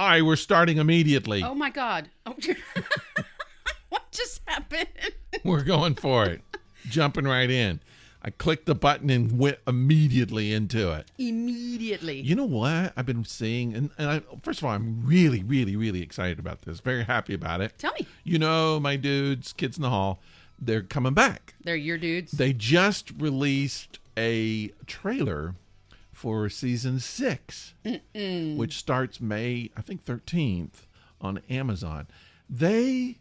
All right, we're starting immediately. Oh, my God. Oh, what just happened? We're going for it. Jumping right in. I clicked the button and went immediately into it. Immediately. You know what I've been seeing? First of all, I'm really, really, really excited about this. Very happy about it. Tell me. You know, my dudes, Kids in the Hall, they're coming back. They're your dudes? They just released a trailer for season 6, which starts May, I think, 13th on Amazon. They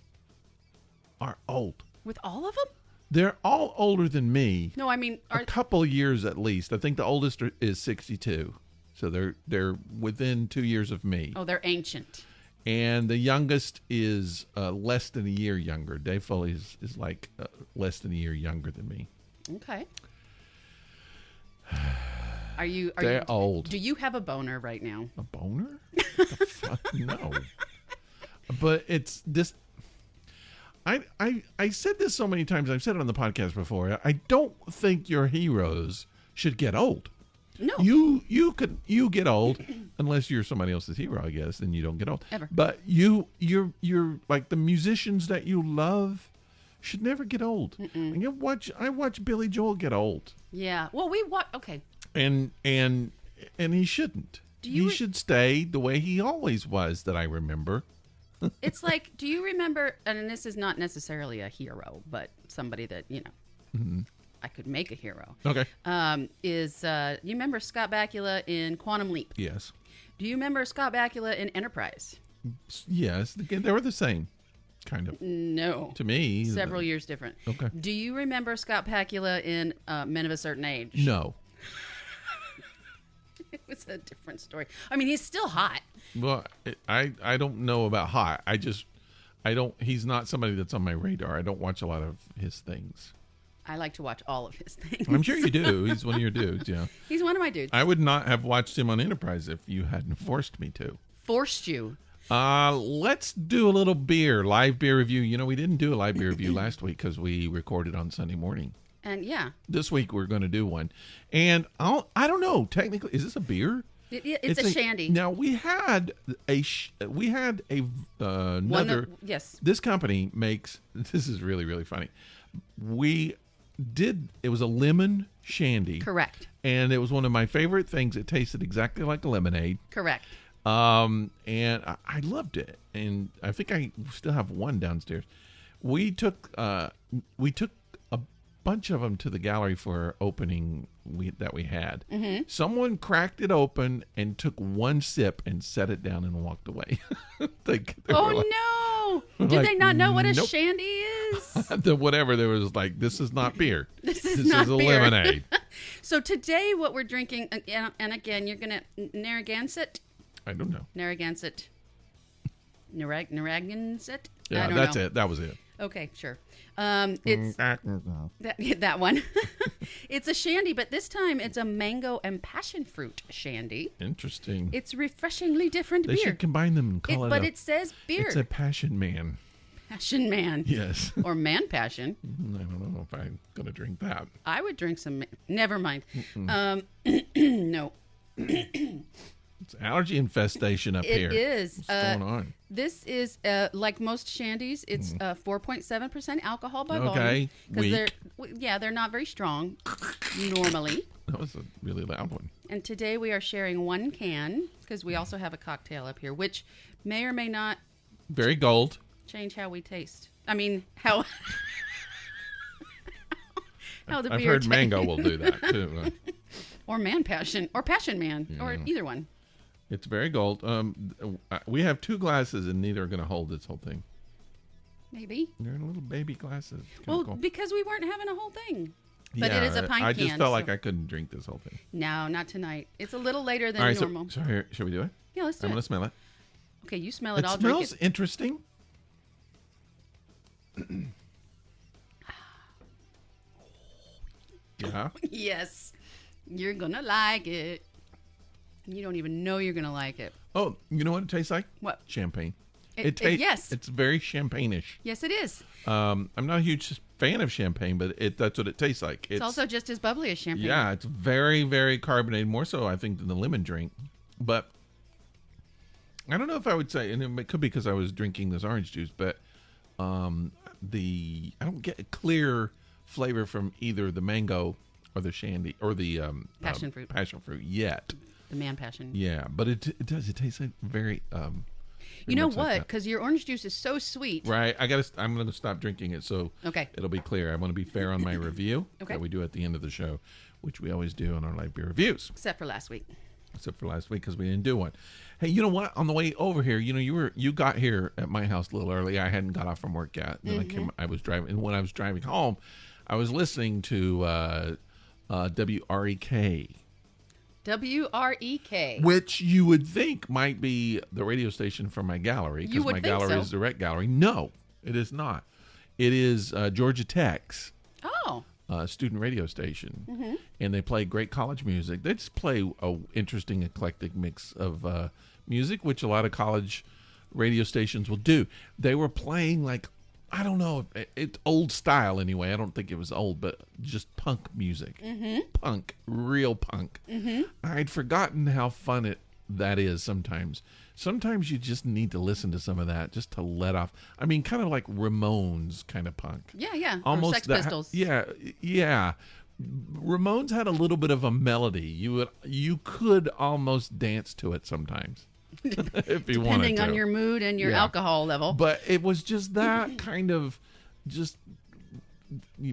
are old. With all of them? They're all older than me. No, I mean... A couple years at least. I think the oldest is 62. So they're within 2 years of me. Oh, they're ancient. And the youngest is less than a year younger. Dave Foley is like less than a year younger than me. Okay. They're old. Do you have a boner right now? A boner? What the fuck? No. But it's this... I said this so many times. I've said it on the podcast before. I don't think your heroes should get old. No. You get old unless you're somebody else's hero, I guess, then you don't get old. Ever. But you're like the musicians that you love should never get old. And I watch Billy Joel get old. Yeah. Well, okay. And he shouldn't. He should stay the way he always was that I remember. It's like, do you remember, and this is not necessarily a hero, but somebody that, I could make a hero. Okay. You remember Scott Bakula in Quantum Leap? Yes. Do you remember Scott Bakula in Enterprise? Yes. They were the same, kind of. No. To me. Several years different. Okay. Do you remember Scott Bakula in Men of a Certain Age? No. It was a different story. I mean, he's still hot. Well, I don't know about hot. He's not somebody that's on my radar. I don't watch a lot of his things. I like to watch all of his things. I'm sure you do. He's one of your dudes, yeah. He's one of my dudes. I would not have watched him on Enterprise if you hadn't forced me to. Forced you? Let's do a little live beer review. You know, we didn't do a live beer review last week because we recorded on Sunday morning. And yeah. This week we're going to do one. And I don't know, technically, is this a beer? It's a Shandy. Now we had another. Yes. This company makes. This is really, really funny. It was a lemon Shandy. Correct. And it was one of my favorite things. It tasted exactly like a lemonade. Correct. And I loved it. And I think I still have one downstairs. We took a bunch of them to the gallery for opening that we had. Mm-hmm. Someone cracked it open and took one sip and set it down and walked away. No! Did they not know what a Shandy is? Whatever. There was like, this is not beer. This is a beer. Lemonade. So today what we're drinking, and again, you're going to, Narragansett? I don't know. Narragansett. Narragansett? Yeah, that's it. That was it. Okay, sure. It's that one. It's a Shandy, but this time it's a mango and passion fruit Shandy. Interesting. It's refreshingly different beer. They should combine them and call it. But it says beer. It's a passion man. Passion man. Yes. Or man passion. I don't know if I'm going to drink that. I would drink some. Never mind. No. It's allergy infestation up here. It is. What's going on? This is, like most Shandies, it's 4.7% alcohol by volume. Okay, weak. They're not very strong normally. That was a really loud one. And today we are sharing one can, because we also have a cocktail up here, which may or may not... Very gold. Change how we taste. I mean, how... how the beer I've heard tastes. mango will do that, too. Or man passion, or passion man, or either one. It's very gold. We have 2 glasses, and neither are going to hold this whole thing. Maybe. They're little baby glasses. Well, cool. Because we weren't having a whole thing. But it is a pint can. I just felt like I couldn't drink this whole thing. No, not tonight. It's a little later than normal. So here, should we do it? Yeah, let's do it. I'm going to smell it. Okay, you smell it. I'll drink it. It smells interesting. Yeah. Yes. You're going to like it. You don't even know you're going to like it. Oh, you know what it tastes like? What? Champagne. Yes. It's very champagne-ish. Yes, it is. I'm not a huge fan of champagne, but that's what it tastes like. It's also just as bubbly as champagne. Yeah, it's very, very carbonated, more so, I think, than the lemon drink. But I don't know if I would say, and it could be because I was drinking this orange juice, but I don't get a clear flavor from either the mango or the shandy or the Passion fruit. Passion fruit yet. The man passion. Yeah, but it does. It tastes like very. You know much like what? that. Because your orange juice is so sweet. Right. I'm going to stop drinking it so Okay. it'll be clear. I want to be fair on my review Okay. that we do at the end of the show, which we always do on our light beer reviews. Except for last week. Except for last week because we didn't do one. Hey, you know what? On the way over here, you got here at my house a little early. I hadn't got off from work yet. And then I was driving, and when I was driving home, I was listening to WREK. WREK. Which you would think might be the radio station for my gallery, You because would my think gallery so. is the rec gallery. No, it is not. It is Georgia Tech's Oh. student radio station, and they play great college music. They just play a interesting, eclectic mix of music, which a lot of college radio stations will do. They were playing like, I don't know, it's old style anyway. I don't think it was old, but just punk music. Punk, real punk. I'd forgotten how fun that is sometimes. Sometimes you just need to listen to some of that just to let off. I mean, kind of like Ramones kind of punk. Yeah. Almost or Sex that- Pistols. Yeah. Ramones had a little bit of a melody. You could almost dance to it sometimes. If you wanted Depending to. on your mood and your Yeah. alcohol level. But it was just that kind of just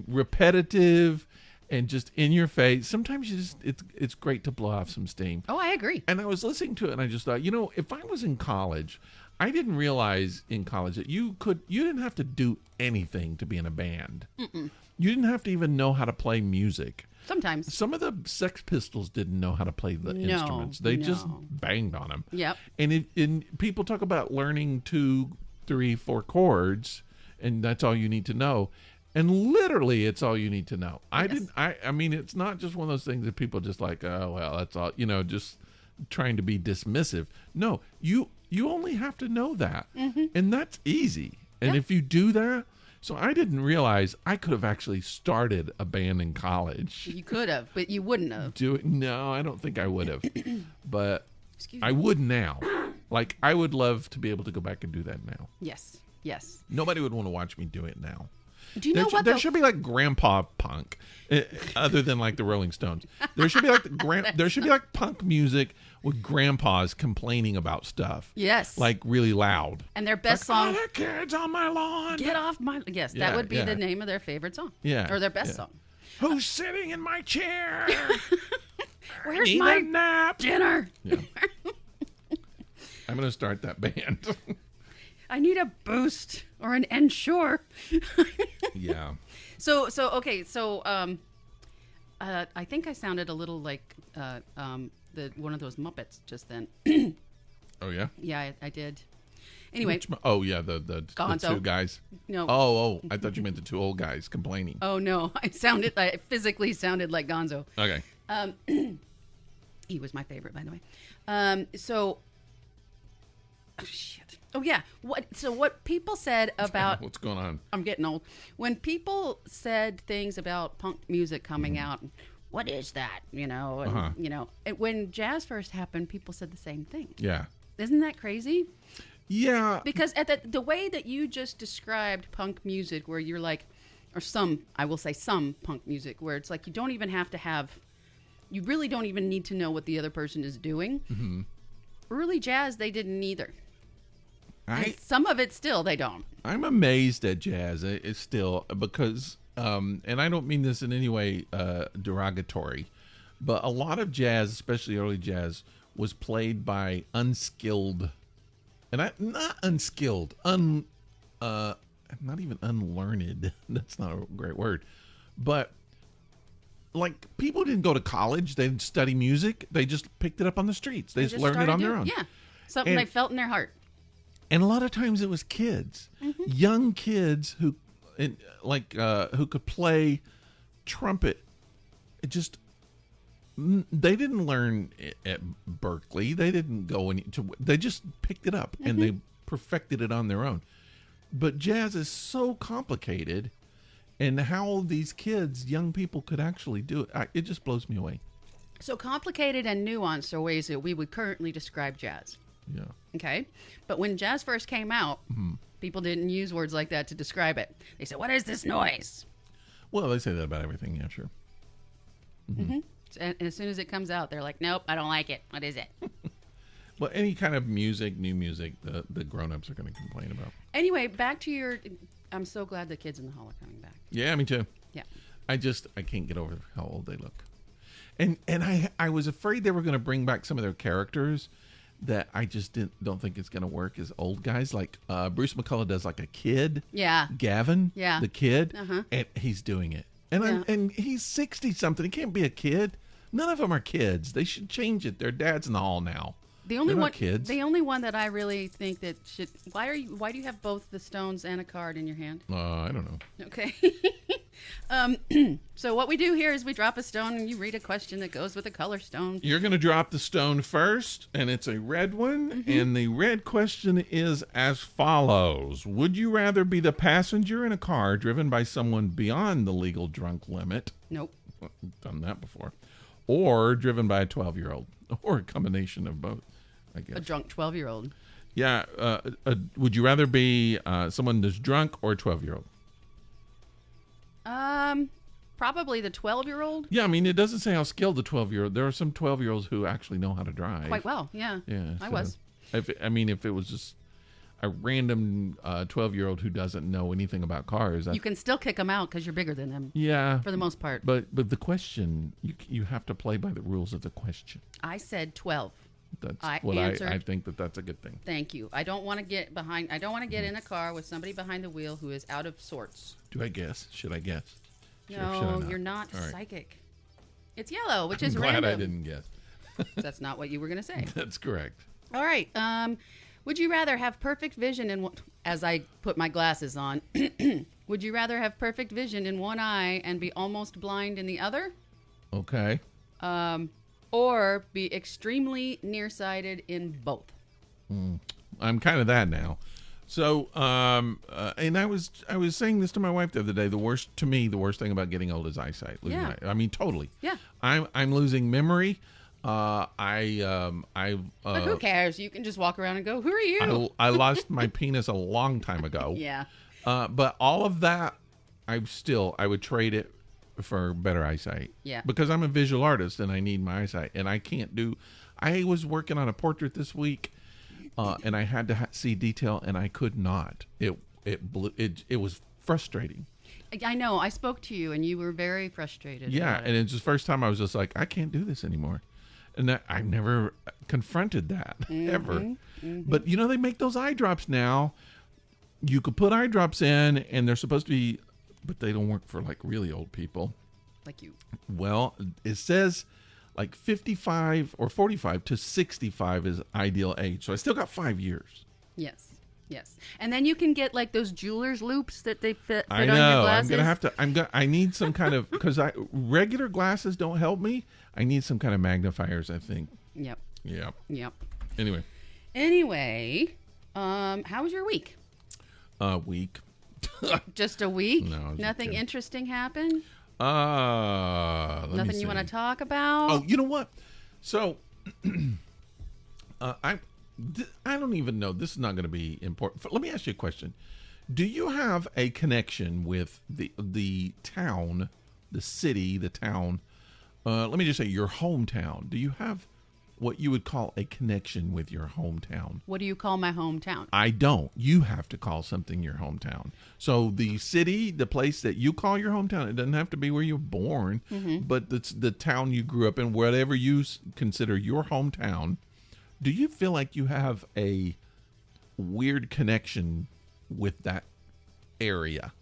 repetitive and just in your face. Sometimes it's great to blow off some steam. Oh, I agree. And I was listening to it and I just thought, if I was in college, I didn't realize in college that you didn't have to do anything to be in a band. You didn't have to even know how to play music. Sometimes. Some of the Sex Pistols didn't know how to play the instruments. They just banged on them. Yep. And people talk about learning 2, 3, 4 chords, and that's all you need to know. And literally, it's all you need to know. Yes. I mean, it's not just one of those things that people just like, oh, well, that's all, just trying to be dismissive. No, you only have to know that. And that's easy. And if you do that, so I didn't realize I could have actually started a band in college. You could have, but you wouldn't have. No, I don't think I would have. But Excuse I me. would now. Like, I would love to be able to go back and do that now. Yes. Nobody would want to watch me do it now. Do you know what, There though? should be like grandpa punk, other than like the Rolling Stones. There should be like there should be like punk music with grandpas complaining about stuff. Yes. Like really loud. And their best Like, song, "Oh, the kids on my lawn. Get Off My... Yes, Yeah, that would be yeah. the name of their favorite song. Yeah, Or their best yeah. song. Who's sitting in my chair? Where's Need my a nap. dinner? Yeah. I'm gonna start that band. I need a boost or an Ensure. Yeah. So I think I sounded a little like one of those Muppets just then. Oh yeah. Yeah, I did. Anyway, The Gonzo. 2 guys. no. Oh, I thought you meant the 2 old guys complaining. Oh no, I physically sounded like Gonzo. Okay. He was my favorite, by the way. Oh, shit. Oh yeah. What people said about What's going on? I'm getting old. When people said things about punk music coming out, what is that? And, when jazz first happened, people said the same thing. Yeah. Isn't that crazy? Yeah. Because at the way that you just described punk music, where you're like, or some punk music, where it's like you don't even have to have, you really don't even need to know what the other person is doing. Mm-hmm. Early jazz, they didn't either. And some of it still they don't. I'm amazed at jazz. It's still because, and I don't mean this in any way derogatory, but a lot of jazz, especially early jazz, was played by unskilled, and not unskilled, not even unlearned. That's not a great word, but like people didn't go to college. They didn't study music. They just picked it up on the streets. They just learned it started on their own. Yeah, something they felt in their heart. And a lot of times it was kids, young kids who could play trumpet. They didn't learn at Berkeley. They didn't go they just picked it up and they perfected it on their own. But jazz is so complicated, and how these kids, young people, could actually do it, it just blows me away. So complicated and nuanced are ways that we would currently describe jazz. Yeah. Okay. But when jazz first came out, people didn't use words like that to describe it. They said, "What is this noise?" Well, they say that about everything. Yeah, sure. And as soon as it comes out, they're like, "Nope, I don't like it. What is it?" Well, any kind of music, new music, the grown-ups are going to complain about. Anyway, back to your... I'm so glad the kids in the hall are coming back. Yeah, me too. Yeah. I can't get over how old they look. And I was afraid they were going to bring back some of their characters that I just don't think it's going to work as old guys. Like Bruce McCullough does like a kid. Yeah. Gavin, the kid, Uh-huh. and he's doing it. And and he's 60-something. He can't be a kid. None of them are kids. They should change it. Their dad's in the hall now. The only They're one, not kids. the only one that I really think that should. Why do you have both the stones and a card in your hand? I don't know. Okay. So what we do here is we drop a stone and you read a question that goes with a color stone. You're going to drop the stone first, and it's a red one. And the red question is as follows. Would you rather be the passenger in a car driven by someone beyond the legal drunk limit? Nope. Done that before. Or driven by a 12-year-old? Or a combination of both, I guess. A drunk 12-year-old. Yeah. Would you rather be someone that's drunk or a 12-year-old? Probably the 12-year-old. Yeah, I mean, it doesn't say how skilled the 12-year-old. There are some 12-year-olds who actually know how to drive. Quite well, yeah. Yeah. I was. If it was just a random 12-year-old who doesn't know anything about cars. You can still kick them out because you're bigger than them. Yeah. For the most part. But the question, you have to play by the rules of the question. I said 12. That's what I think that's a good thing. Thank you. I don't want to get behind. I don't want to get in a car with somebody behind the wheel who is out of sorts. Do I guess? Should I guess? No, you're not right. psychic. It's yellow, which I'm is glad random. I didn't guess. That's not what you were going to say. That's correct. All right. Would you rather have perfect vision in as I put my glasses on? Would you rather have perfect vision in one eye and be almost blind in the other? Okay. Or be extremely nearsighted in both? I'm kind of that now. So, and I was saying this to my wife the other day. The worst thing about getting old is eyesight. Yeah. I mean, totally. Yeah. I'm losing memory. But who cares? You can just walk around and go, "Who are you?" I lost my penis a long time ago. Yeah. But all of that, I would trade it for better eyesight. Yeah. Because I'm a visual artist and I need my eyesight, and I was working on a portrait this week. And I had to see detail, and I could not. It was frustrating. I know. I spoke to you, and you were very frustrated. Yeah, about it. and it's the first time I was just like, I can't do this anymore, and I never confronted that ever. Mm-hmm. But they make those eye drops now. You could put eye drops in, and they're supposed to be, but they don't work for like really old people. Like you. Well, it says like 55 or 45 to 65 is ideal age. So I still got 5 years. Yes. And then you can get like those jeweler's loops that they fit I on know. your glasses. I'm going to I need some kind of, because regular glasses don't help me. I need some kind of magnifiers, I think. Yep. Anyway, how was your week? Week. Just a week? No. Nothing interesting happened? Nothing Nothing you want to talk about? Oh, you know what? So, I don't even know. This is not going to be important. Let me ask you a question. Do you have a connection with the town, the city, the town? Let me just say your hometown. Do you have what you would call a connection with your hometown? What do you call my hometown? I don't. You have to call something your hometown. So the city, the place that you call your hometown, it doesn't have to be where you're born, but it's the town you grew up in, whatever you consider your hometown. Do you feel like you have a weird connection with that area?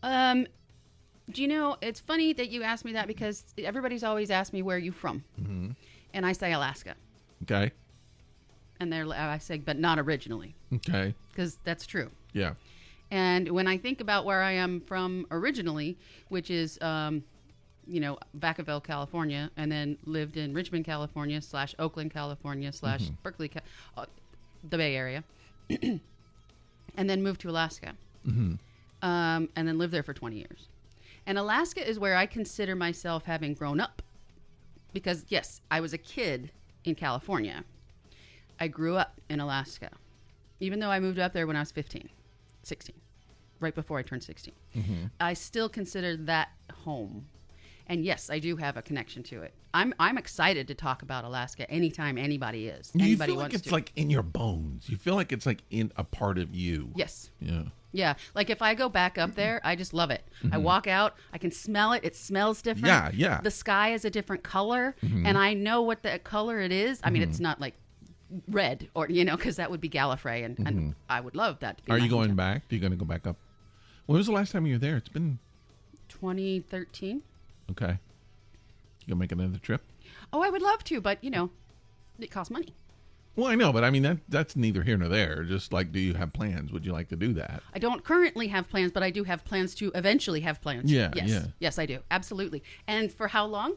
Do you know, it's funny that you asked me that because everybody's always asked me, where are you from? Mm-hmm. And I say Alaska. Okay. And I say, but not originally. Okay. Because that's true. Yeah. And when I think about where I am from originally, which is, Vacaville, California, and then lived in Richmond, California / Oakland, California / Berkeley, the Bay Area, and then moved to Alaska, and then lived there for 20 years. And Alaska is where I consider myself having grown up. Because, yes, I was a kid in California. I grew up in Alaska, even though I moved up there when I was 16, right before I turned 16. I still consider that home. And yes, I do have a connection to it. I'm excited to talk about Alaska anytime anybody is. You Anybody feel like wants it's to. like in your bones. You feel like it's like in a part of you. Yes. Yeah. Yeah. Like if I go back up there, I just love it. I walk out, I can smell it. It smells different. Yeah, yeah. The sky is a different color, and I know what the color it is. I mean, it's not like red or, because that would be Gallifrey, and I would love that to be Are my you going hometown. back? Are you going to go back up? When was the last time you were there? It's been... 2013. Okay. You going to make another trip? Oh, I would love to, but, it costs money. Well, I know, but I mean, that's neither here nor there. Just like, do you have plans? Would you like to do that? I don't currently have plans, but I do have plans to eventually have plans. Yeah, yes. yeah. Yes, I do. Absolutely. And for how long?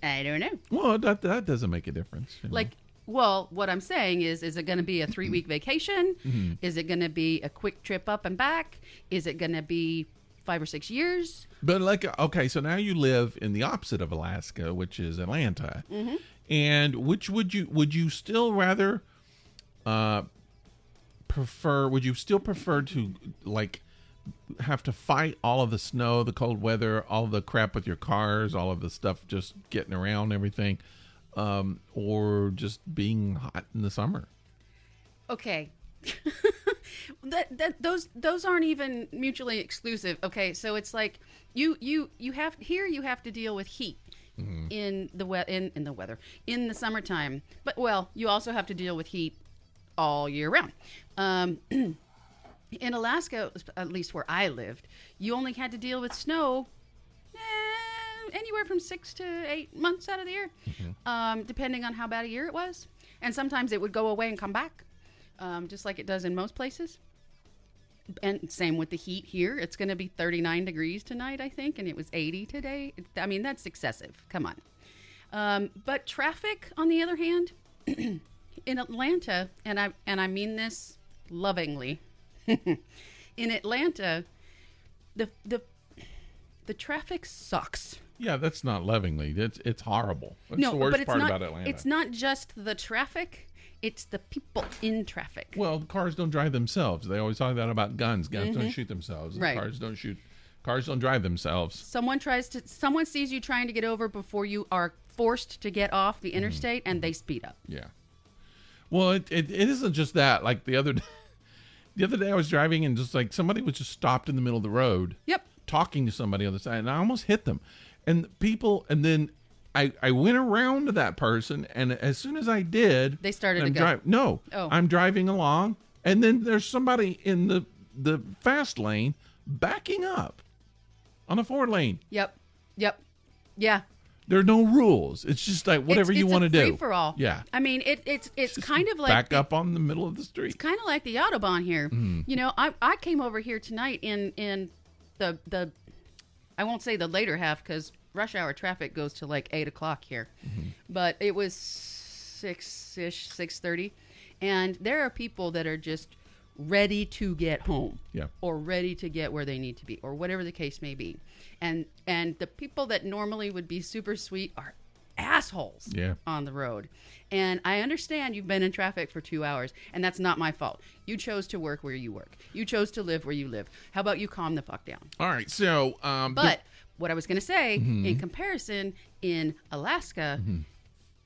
I don't know. Well, that doesn't make a difference. Like, well, what I'm saying is it going to be a 3-week vacation? Is it going to be a quick trip up and back? Is it going to be 5 or 6 years? But like, okay, so now you live in the opposite of Alaska, which is Atlanta. And which would you still rather prefer? Would you still prefer to like have to fight all of the snow, the cold weather, all of the crap with your cars, all of the stuff just getting around, everything, or just being hot in the summer? Okay. Those aren't even mutually exclusive. Okay, so it's like you have to deal with heat in the weather in the summertime, but you also have to deal with heat all year round. In Alaska, at least where I lived, you only had to deal with snow anywhere from 6 to 8 months out of the year, depending on how bad a year it was, and sometimes it would go away and come back. Just like it does in most places. And same with the heat here. It's going to be 39 degrees tonight, I think, and it was 80 today. I mean, that's excessive. Come on. But traffic, on the other hand, in Atlanta, and I mean this lovingly, in Atlanta, the traffic sucks. Yeah, that's not lovingly. It's horrible. That's No, the worst but it's part not, about Atlanta. It's not just the traffic. It's the people in traffic. Well, cars don't drive themselves. They always talk about guns. Guns don't shoot themselves. Right. Cars don't shoot. Cars don't drive themselves. Someone sees you trying to get over before you are forced to get off the interstate, and they speed up. Yeah. Well, it isn't just that. Like the other day I was driving and just like somebody was just stopped in the middle of the road. Yep. Talking to somebody on the side, and I almost hit them. And then I went around to that person, and as soon as I did, They started to go. No, Oh. I'm driving along, and then there's somebody in the fast lane backing up on the forward lane. Yep. Yeah. There are no rules. It's just like whatever you want to do. It's a free for all. Yeah. I mean, it's kind of like back up on the middle of the street. It's kind of like the Autobahn here. I came over here tonight in the I won't say the later half because rush hour traffic goes to like 8 o'clock here, but it was 6-ish, 6:30, and there are people that are just ready to get home, Yeah. or ready to get where they need to be, or whatever the case may be, and the people that normally would be super sweet are assholes on the road. And I understand you've been in traffic for 2 hours, and that's not my fault. You chose to work where you work. You chose to live where you live. How about you calm the fuck down? All right. So, But what I was going to say, in comparison, in Alaska,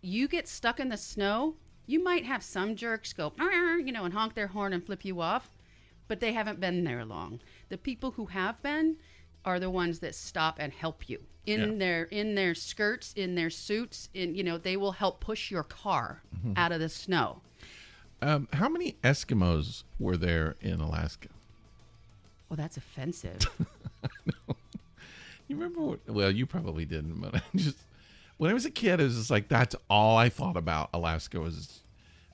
you get stuck in the snow, you might have some jerks go, and honk their horn and flip you off, but they haven't been there long. The people who have been are the ones that stop and help you in their skirts, in their suits, they will help push your car out of the snow. how many Eskimos were there in Alaska? Well, that's offensive. You remember well, you probably didn't, but when I was a kid, it was just like, that's all I thought about Alaska was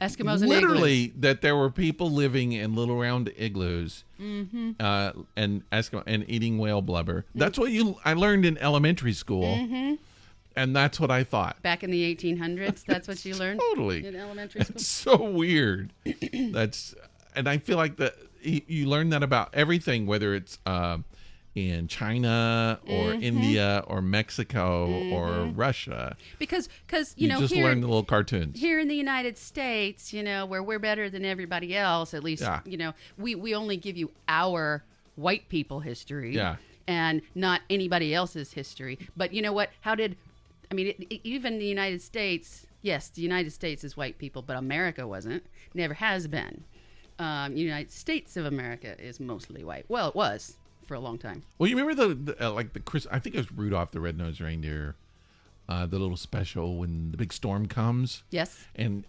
Eskimos and literally igloos. that there were people living in little round igloos and Eskimo and eating whale blubber. That's what I learned in elementary school. And that's what I thought. Back in the 1800s, that's what you learned? Totally. In elementary school? It's so weird. And I feel like that you learn that about everything, whether it's in China or India or Mexico or Russia. Because You know, just here, learn the little cartoons. here in the United States, you know, where we're better than everybody else, at least, Yeah. you know, we only give you our white people history Yeah. and not anybody else's history. But you know what? Even the United States, yes, the United States is white people, but America wasn't, never has been. United States of America is mostly white. Well, it was for a long time. Well, you remember the Chris? I think it was Rudolph the Red-Nosed Reindeer, the little special when the big storm comes. Yes. And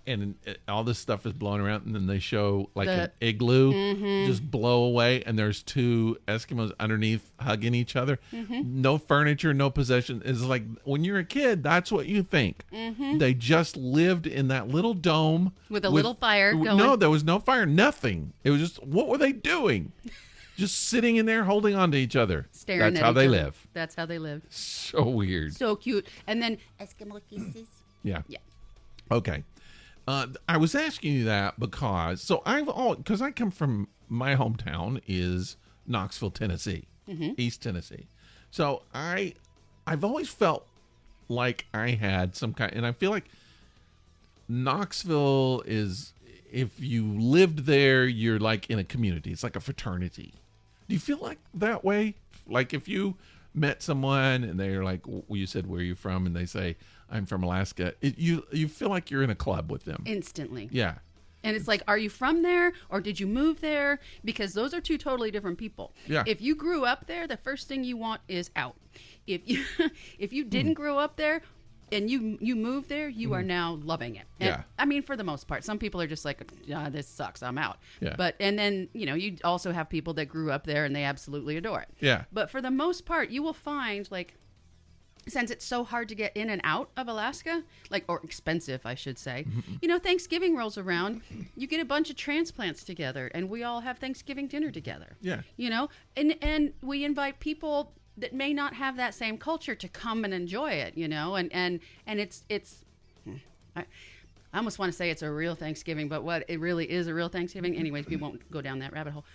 all this stuff is blowing around, and then they show like The- an igloo just blow away, and there's two Eskimos underneath hugging each other. No furniture, no possession. It's like when you're a kid, that's what you think. They just lived in that little dome With a little fire going. No, there was no fire, nothing. It was just, what were they doing? Just sitting in there holding on to each other. Staring That's at how each they other. live. That's how they live. So weird. So cute. And then Eskimo kisses. Yeah. Yeah. Okay. I was asking you that because because I come from, my hometown is Knoxville, Tennessee, East Tennessee. So I've always felt like I had some kind, and I feel like Knoxville is, if you lived there, you're like in a community. It's like a fraternity. Do you feel like that way? Like if you met someone and they're like, you said, where are you from? And they say, I'm from Alaska. You feel like you're in a club with them. instantly. Yeah. And it's like, are you from there or did you move there? Because those are two totally different people. Yeah. If you grew up there, the first thing you want is out. If you didn't grow up there and you moved there, you are now loving it. And, Yeah. I mean, for the most part, some people are just like, this sucks, I'm out. Yeah. And then, you know, you also have people that grew up there and they absolutely adore it. Yeah. But for the most part, you will find, like, since it's so hard to get in and out of Alaska, or expensive, I should say, you know, Thanksgiving rolls around, you get a bunch of transplants together and we all have Thanksgiving dinner together. Yeah. You know, and we invite people that may not have that same culture to come and enjoy it, you know, and it's I almost want to say it's a real Thanksgiving, but what it really is a real Thanksgiving. Anyways, we won't go down that rabbit hole.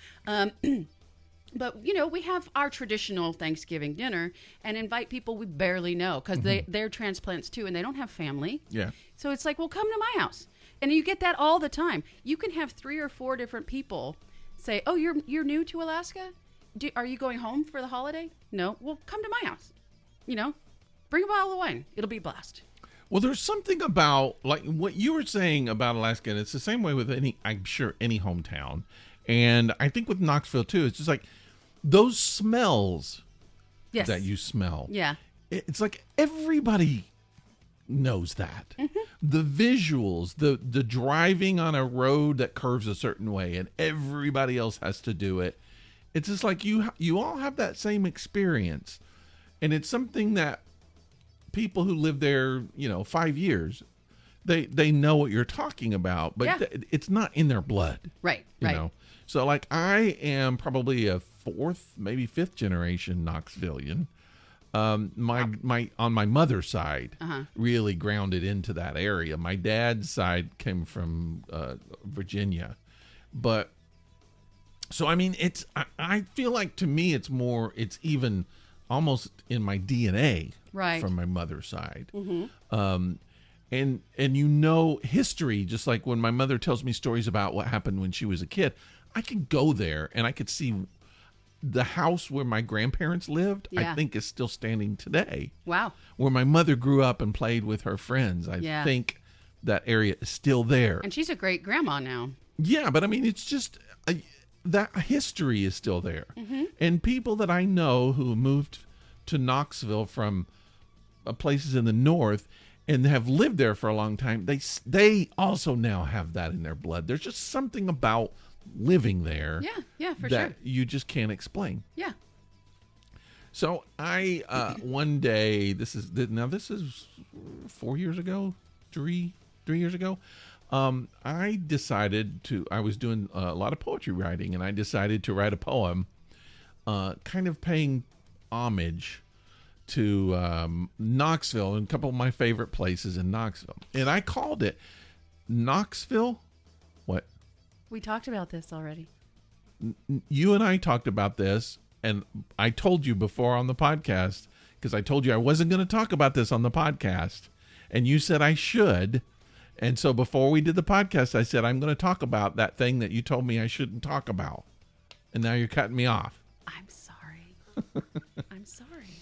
But, you know, we have our traditional Thanksgiving dinner and invite people we barely know because they're transplants too and they don't have family. Yeah. So it's like, well, come to my house. And you get that all the time. You can have 3 or 4 different people say, oh, you're new to Alaska? Are you going home for the holiday? No. Well, come to my house. You know, bring a bottle of wine. It'll be a blast. Well, there's something about, like what you were saying about Alaska, and it's the same way with I'm sure any hometown. And I think with Knoxville too, it's just like those smells Yes. that you smell. Yeah. It's like everybody knows that. The visuals, the driving on a road that curves a certain way and everybody else has to do it. It's just like you all have that same experience. And it's something that people who live there, 5 years, they know what you're talking about, but Yeah. it's not in their blood. Right. You Right. know? So like I am probably a 4th, maybe 5th generation Knoxvillian. My on my mother's side really grounded into that area. My dad's side came from Virginia. But so I mean I feel like to me it's even almost in my DNA Right. from my mother's side. And history, just like when my mother tells me stories about what happened when she was a kid, I can go there and I could see the house where my grandparents lived, Yeah. I think is still standing today. Wow. Where my mother grew up and played with her friends. I Yeah. think that area is still there. And she's a great grandma now. Yeah, but I mean, it's just that history is still there. And people that I know who moved to Knoxville from places in the north and have lived there for a long time, they also now have that in their blood. There's just something about living there Yeah, for that sure. you just can't explain. Yeah. So I one day, this is 4 years ago, 3 years ago. I was doing a lot of poetry writing, and I decided to write a poem, kind of paying homage to Knoxville and a couple of my favorite places in Knoxville, and I called it Knoxville. What? We talked about this already. You and I talked about this and I told you before on the podcast, because I told you I wasn't going to talk about this on the podcast, and you said I should. And so before we did the podcast, I said, I'm going to talk about that thing that you told me I shouldn't talk about. And now you're cutting me off. I'm sorry. I'm sorry.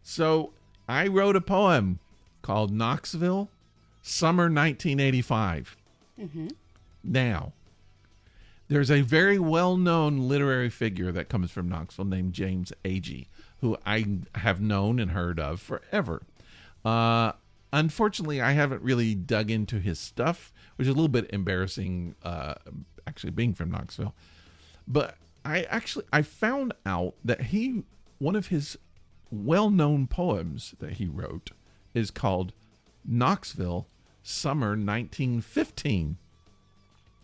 So I wrote a poem called Knoxville, Summer 1985. Mm-hmm. Now, there's a very well-known literary figure that comes from Knoxville named James Agee, who I have known and heard of forever. Unfortunately, I haven't really dug into his stuff, which is a little bit embarrassing, actually being from Knoxville. But I found out that one of his well-known poems that he wrote is called Knoxville, Summer 1915.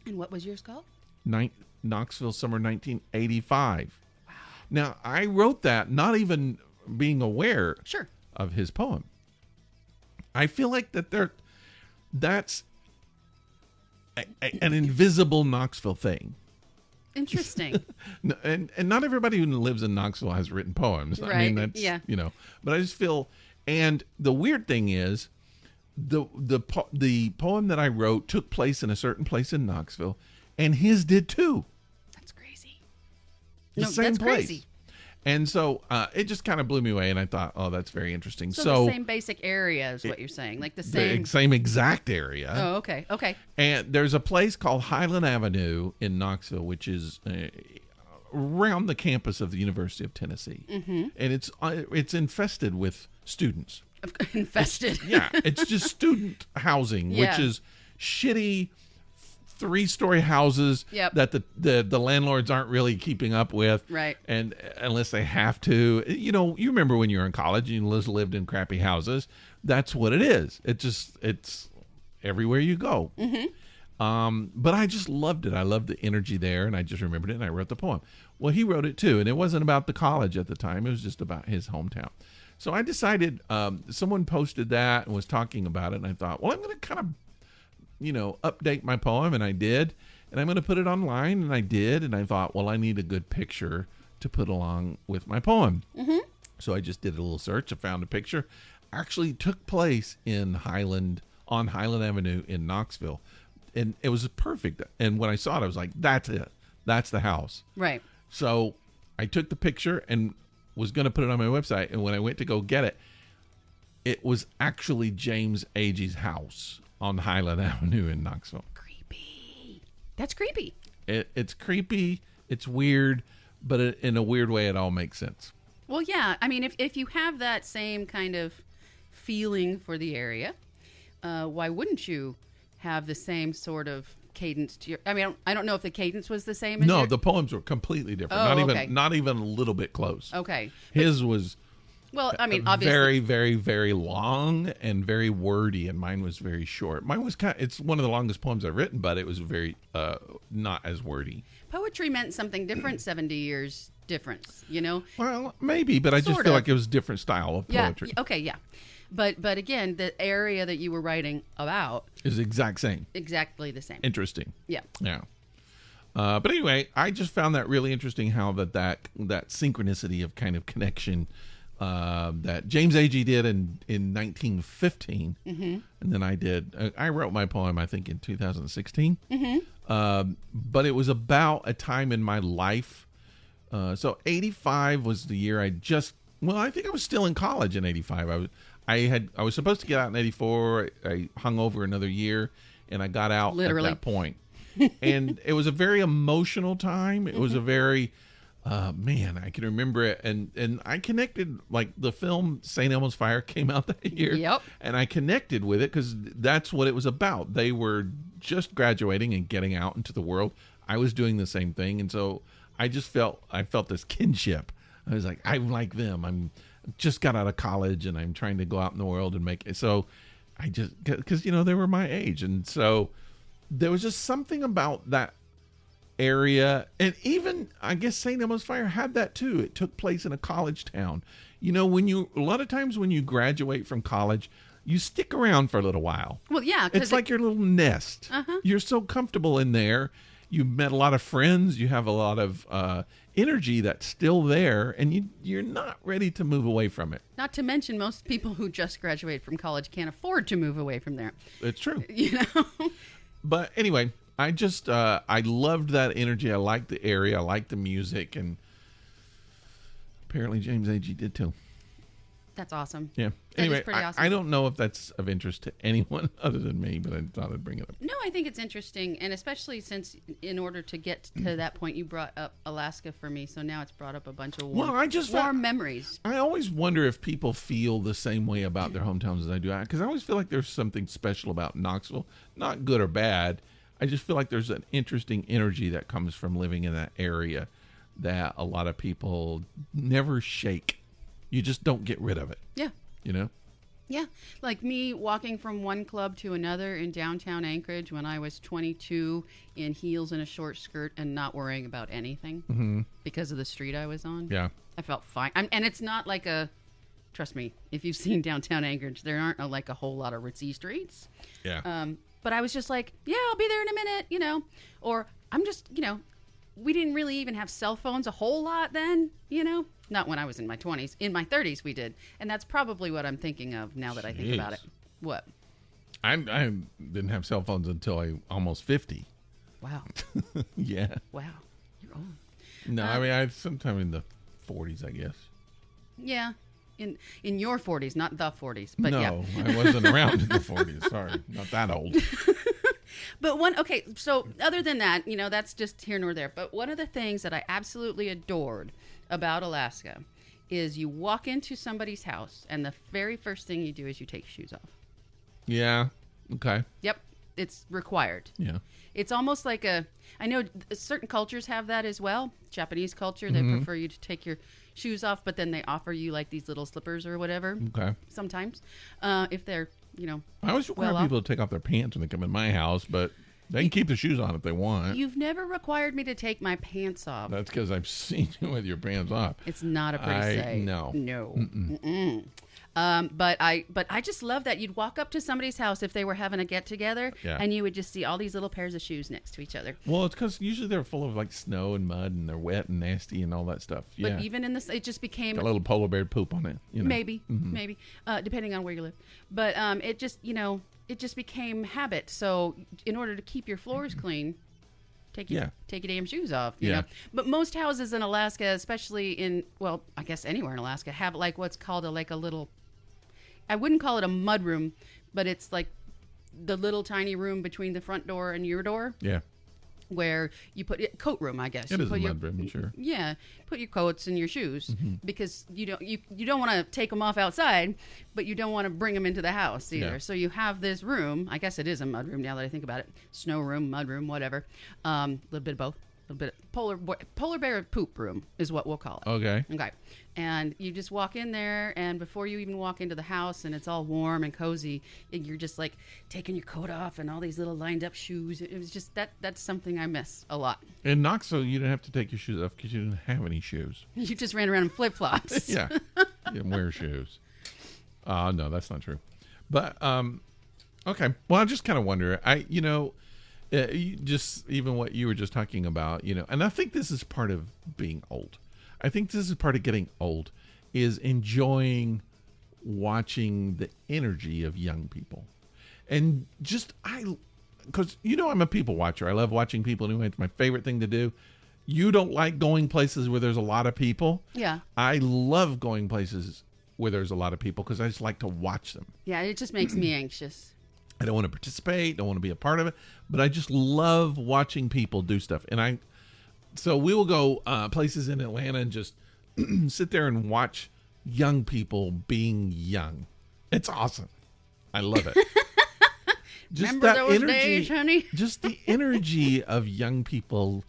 And what was yours called? Knoxville, Summer 1985. Wow. Now, I wrote that not even being aware of his poem. I feel like that's an invisible Knoxville thing. Interesting. and not everybody who lives in Knoxville has written poems. Right. I mean, that's, but I just feel, and the weird thing is, the poem that I wrote took place in a certain place in Knoxville, and his did too. That's crazy. That's crazy. And so it just kind of blew me away, and I thought, oh, that's very interesting. So the same basic area is what you're saying, like the same exact area. Oh, okay. And there's a place called Highland Avenue in Knoxville, which is around the campus of the University of Tennessee, and it's infested with students. Infested. It's just student housing, which is shitty 3-story houses that the landlords aren't really keeping up with, right? And unless they have to, you remember when you were in college and you lived in crappy houses. That's what it is. It's everywhere you go. But I just loved it. I loved the energy there, and I just remembered it, and I wrote the poem. Well, he wrote it too, and it wasn't about the college at the time. It was just about his hometown. So I decided, someone posted that and was talking about it, and I thought, well, I'm going to kind of update my poem, and I did, and I'm going to put it online, and I did, and I thought, well, I need a good picture to put along with my poem. So I just did a little search. I found a picture. Actually took place on Highland Avenue in Knoxville, and it was perfect. And when I saw it, I was like, that's it. That's the house. Right. So I took the picture and was going to put it on my website, and when I went to go get it, it was actually James Agee's house on Highland Avenue in Knoxville. Creepy. That's creepy. It's creepy. It's weird, but in a weird way, it all makes sense. Well, yeah. I mean, if you have that same kind of feeling for the area, why wouldn't you have the same sort of cadence to your? I mean, I don't know if the cadence was the same. No, the poems were completely different. Not even a little bit close. Okay. His was. Well, I mean, obviously, very, very, very long and very wordy, and mine was very short. Mine was it's one of the longest poems I've written, but it was very not as wordy. Poetry meant something different 70 years difference, Well, maybe, but I just feel like it was a different style of poetry. Okay, yeah. But again, the area that you were writing about is exactly the same. Interesting. Yeah. Yeah. But anyway, I just found that really interesting how that synchronicity of kind of connection that James Agee did in 1915, and then I wrote my poem, I think, in 2016. But it was about a time in my life. So 85 was the year I think I was still in college in 85. I was supposed to get out in 84. I hung over another year, and I got out literally at that point. And it was a very emotional time. It was a very man, I can remember it, and I connected, like the film St. Elmo's Fire came out that year. Yep. And I connected with it because that's what it was about. They were just graduating and getting out into the world. I was doing the same thing, and so I felt this kinship. I was like, I'm like them. I'm just got out of college, and I'm trying to go out in the world and make it. So I just, because they were my age, and so there was just something about that area. And even I guess St. Elmo's Fire had that too. It took place in a college town. A lot of times when you graduate from college, you stick around for a little while. Well, yeah, it's like your little nest. You're so comfortable in there, you've met a lot of friends. You have a lot of energy that's still there, and you're not ready to move away from it. Not to mention, most people who just graduate from college can't afford to move away from there. It's true. You know? But anyway, I just, I loved that energy. I liked the area. I liked the music. And apparently James Agee did too. That's awesome. Yeah. That Anyway, is pretty awesome. I don't know if that's of interest to anyone other than me, but I thought I'd bring it up. No, I think it's interesting, and especially since in order to get to that point, you brought up Alaska for me, so now it's brought up a bunch of warm memories. I always wonder if people feel the same way about their hometowns as I do, because I always feel like there's something special about Knoxville, not good or bad. I just feel like there's an interesting energy that comes from living in that area that a lot of people never shake. You just don't get rid of it. Yeah. You know? Yeah. Like me walking from one club to another in downtown Anchorage when I was 22 in heels and a short skirt and not worrying about anything because of the street I was on. Yeah. I felt fine. And it's not like trust me, if you've seen downtown Anchorage, there aren't like a whole lot of ritzy streets. Yeah. But I was just like, yeah, I'll be there in a minute, you know. Or I'm just, you know, we didn't really even have cell phones a whole lot then, you know. Not when I was in my 20s. In my 30s, we did. And that's probably what I'm thinking of now that I think about it. What? I didn't have cell phones until I almost 50. Wow. Yeah. Wow. You're old. No, I mean, I sometime in the 40s, I guess. Yeah. In your 40s, not the 40s. But no, yeah. I wasn't around in the 40s. Sorry. Not that old. But so other than that, you know, that's just here nor there. But one of the things that I absolutely adored about Alaska is you walk into somebody's house and the very first thing you do is you take your shoes off. Yeah. Okay. Yep. It's required. Yeah. It's almost like I know certain cultures have that as well. Japanese culture, they prefer you to take your shoes off, but then they offer you like these little slippers or whatever. Okay. Sometimes, if they're, you know, I always require people to take off their pants when they come in my house, but they can keep the shoes on if they want. You've never required me to take my pants off. That's because I've seen you with your pants off. It's not a pretty sight. No. No. Mm-mm. But I just love that you'd walk up to somebody's house if they were having a get together, and you would just see all these little pairs of shoes next to each other. Well, it's because usually they're full of like snow and mud, and they're wet and nasty and all that stuff. Yeah. But even in this, it just became got a little polar bear poop on it. You know? Maybe, depending on where you live. But it just, you know, it just became habit. So in order to keep your floors clean, take your damn shoes off. You know? But most houses in Alaska, especially I guess anywhere in Alaska, have like what's called a little. I wouldn't call it a mud room, but it's like the little tiny room between the front door and your door. Yeah. Where you put coat room, I guess. It is a mud room, sure. Yeah, put your coats and your shoes because you don't want to take them off outside, but you don't want to bring them into the house either. Yeah. So you have this room. I guess it is a mud room now that I think about it. Snow room, mud room, whatever. A little bit of both. A little bit of polar bear poop room is what we'll call it. Okay. And you just walk in there, and before you even walk into the house, and it's all warm and cozy, and you're just like taking your coat off and all these little lined up shoes. It was just that's something I miss a lot. In Knoxville, you didn't have to take your shoes off because you didn't have any shoes. You just ran around in flip flops. Yeah, you didn't wear shoes. No, that's not true. But okay. Well, I just kind of wonder. Just even what you were just talking about, you know, and I think this is part of being old. I think this is part of getting old, is enjoying watching the energy of young people. And because, you know, I'm a people watcher. I love watching people anyway. It's my favorite thing to do. You don't like going places where there's a lot of people. Yeah. I love going places where there's a lot of people because I just like to watch them. Yeah, it just makes me anxious. I don't want to participate, don't want to be a part of it, but I just love watching people do stuff. And so we will go places in Atlanta and just sit there and watch young people being young. It's awesome. I love it. Just remember those energy, days, honey? Just the energy of young people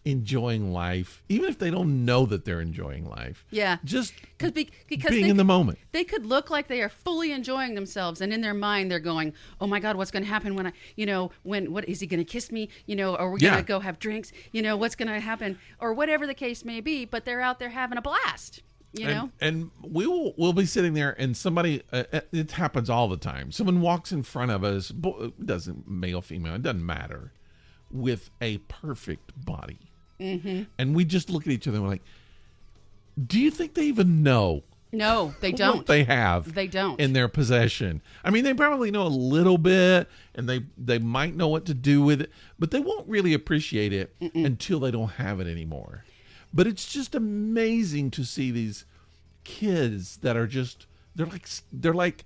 enjoying life, even if they don't know that they're enjoying life. Yeah. Just because being in the moment. They could look like they are fully enjoying themselves, and in their mind they're going, oh my God, what's going to happen what is he going to kiss me? You know, are we going to go have drinks? You know, what's going to happen? Or whatever the case may be, but they're out there having a blast. You know? And we'll be sitting there, and somebody, it happens all the time. Someone walks in front of us, doesn't male, female, it doesn't matter. with a perfect body. And we just look at each other and we're like, do you think they even know? No, they don't. What they have. They don't. In their possession. I mean, they probably know a little bit, and they might know what to do with it, but they won't really appreciate it until they don't have it anymore. But it's just amazing to see these kids that are just they're like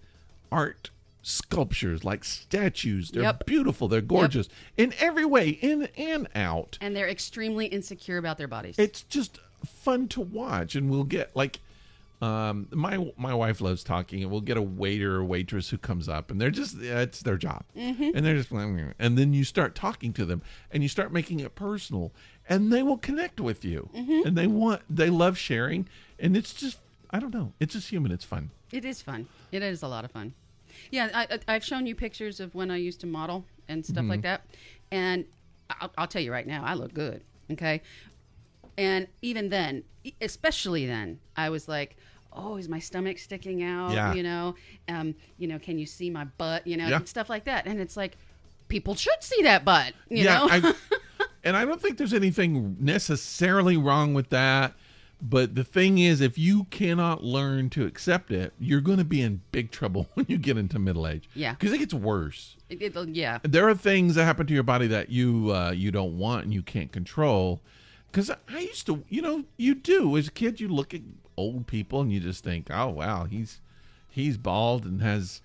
art sculptures, like statues. They're beautiful. They're gorgeous in every way, in and out. And they're extremely insecure about their bodies. It's just fun to watch, and we'll get like. My wife loves talking, and we'll get a waiter or waitress who comes up, and they're just it's their job, and they're just and then you start talking to them, and you start making it personal, and they will connect with you, and they love sharing, and it's just I don't know, it's just human, it's fun. It is fun. It is a lot of fun. Yeah, I've shown you pictures of when I used to model and stuff like that, and I'll tell you right now, I look good. Okay. And even then, especially then, I was like, "Oh, is my stomach sticking out? Yeah. Can you see my butt? And stuff like that." And it's like, people should see that butt. You know. And I don't think there's anything necessarily wrong with that. But the thing is, if you cannot learn to accept it, you're going to be in big trouble when you get into middle age. Yeah. Because it gets worse. Yeah. There are things that happen to your body that you don't want and you can't control. Because I used to, you do. As a kid, you look at old people and you just think, oh, wow, he's bald and has,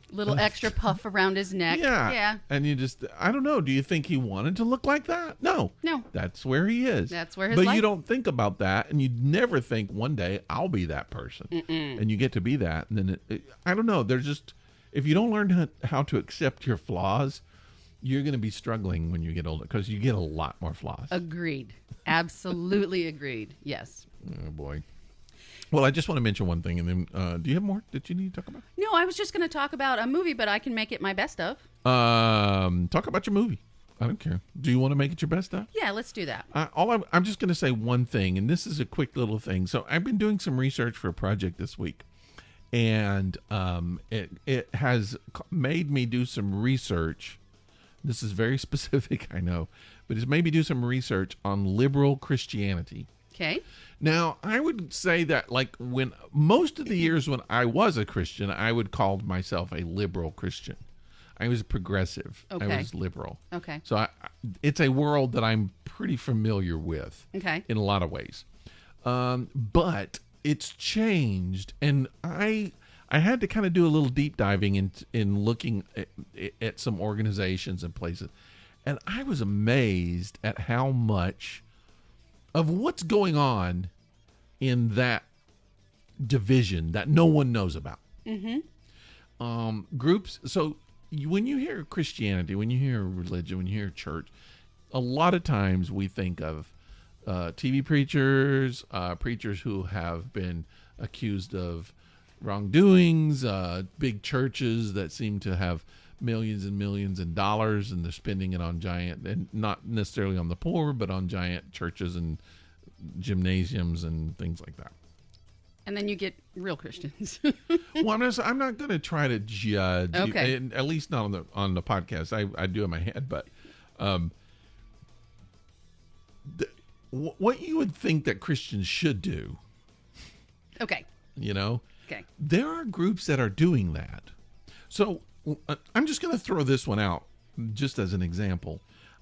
little extra puff around his neck. Yeah. And you just, I don't know. Do you think he wanted to look like that? No. That's where he is. That's where his But life. you don't think about that, and you never think one day I'll be that person. And you get to be that. And then, I don't know. There's just, if you don't learn how to accept your flaws, you're going to be struggling when you get older because you get a lot more flaws. Agreed. Absolutely agreed. Yes. Oh, boy. Well, I just want to mention one thing, and then do you have more that you need to talk about? No, I was just going to talk about a movie, but I can make it my best of. Talk about your movie. I don't care. Do you want to make it your best of? Yeah, let's do that. I'm just going to say one thing, and this is a quick little thing. So I've been doing some research for a project this week, and it has made me do some research. This is very specific, I know, but it's made me do some research on liberal Christianity. Okay. Now, I would say that, like, when most of the years when I was a Christian, I would call myself a liberal Christian. I was progressive. Okay. I was liberal. Okay. So it's a world that I'm pretty familiar with. Okay. In a lot of ways. But it's changed, and I had to kind of do a little deep diving in looking at some organizations and places, and I was amazed at how much of what's going on in that division that no one knows about. Groups. So when you hear Christianity, when you hear religion, when you hear church, a lot of times we think of TV preachers, preachers who have been accused of wrongdoings, big churches that seem to have millions and millions of dollars, and they're spending it on giant, and not necessarily on the poor, but on giant churches and gymnasiums and things like that. And then you get real Christians. Well, I'm not going to try to judge. Okay. At least not on the podcast. I do in my head, but what you would think that Christians should do. Okay. Okay. There are groups that are doing that. So I'm just going to throw this one out just as an example.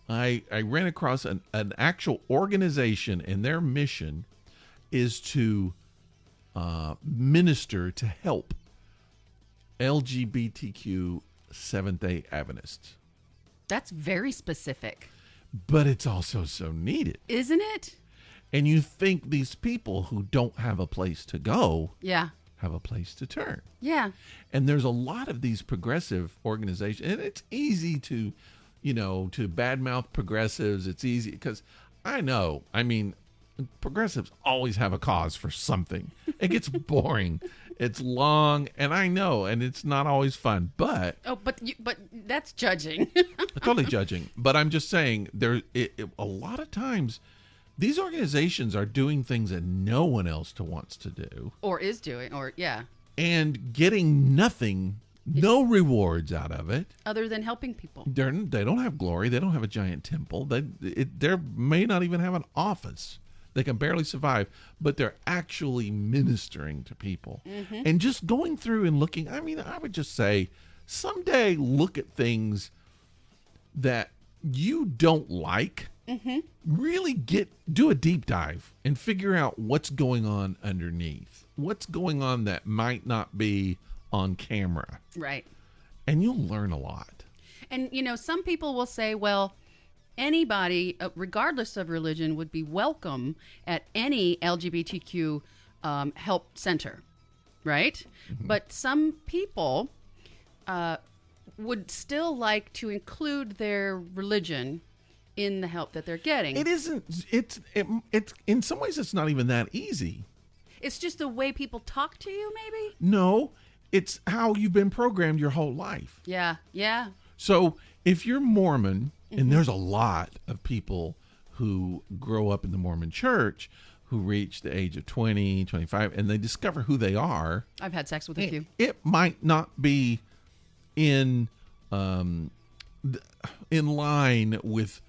I ran across an actual organization, and their mission is to minister to help LGBTQ Seventh-day Adventists. That's very specific. But it's also so needed. Isn't it? And you think these people who don't have a place to go have a place to turn. Yeah. And there's a lot of these progressive organizations, and it's easy to, to badmouth progressives. It's easy because progressives always have a cause for something. It gets boring. It's long, and I know, and it's not always fun, but... Oh, but that's judging. Totally judging. But I'm just saying, a lot of times, these organizations are doing things that no one else wants to do. Or is doing, or, yeah. And getting nothing No rewards out of it. Other than helping people. They don't have glory. They don't have a giant temple. They may not even have an office. They can barely survive, but they're actually ministering to people. Mm-hmm. And just going through and looking, I mean, I would just say, someday look at things that you don't like. Mm-hmm. Really do a deep dive and figure out what's going on underneath. What's going on that might not be on camera. Right. And you'll learn a lot. And, some people will say, well, anybody, regardless of religion, would be welcome at any LGBTQ help center, right? Mm-hmm. But some people would still like to include their religion in the help that they're getting. It isn't. It's in some ways it's not even that easy. It's just the way people talk to you, maybe? No, it's how you've been programmed your whole life. Yeah. So if you're Mormon, and there's a lot of people who grow up in the Mormon church who reach the age of 20, 25, and they discover who they are. I've had sex with a few. It might not be in line with